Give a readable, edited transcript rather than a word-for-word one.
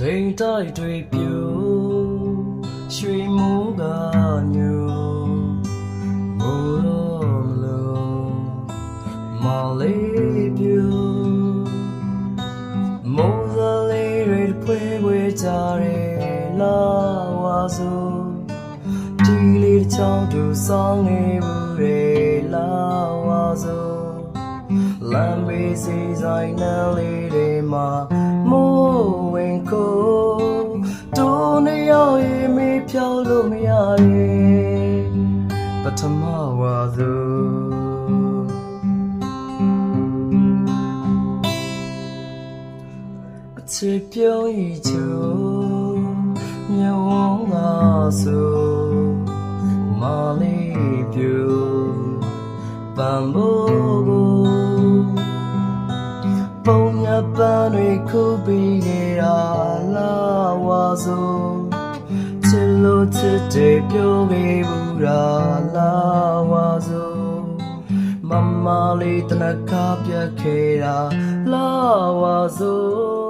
ဒိန်တိုက်တွေပြူရွှေမိုးကညူမိုးလုံးမလုံးမလေးပြူမိုးစလေးတွေဖွေးဖွေးကြတယ်လာဝါစို့ဒီလေးတစ်ချောင်းသူဆောင်နေဘူးလေလာဝါစို့လမ်းဘေးစီဆိုင်နှမ်းလေးတွေမှာမိုးဝင်ကိုတိုးနေရောက်ရင်မေးဖြောက်လို့မရရဲ့ပထမဝါစို့အချစ်ပြုံးဤချိုမြဝန်းလာစို့မလေးပြူပန်ဖို့ကိုပုံညပန်းတွေခုပြီးခဲ့တာလာဝါစို့ချစ်လို့ချစ်တယ်ပြောခဲ့ဘူးတာလာဝါစို့မမလေးတနခါပြတ်ခဲ့တာလာဝါစို့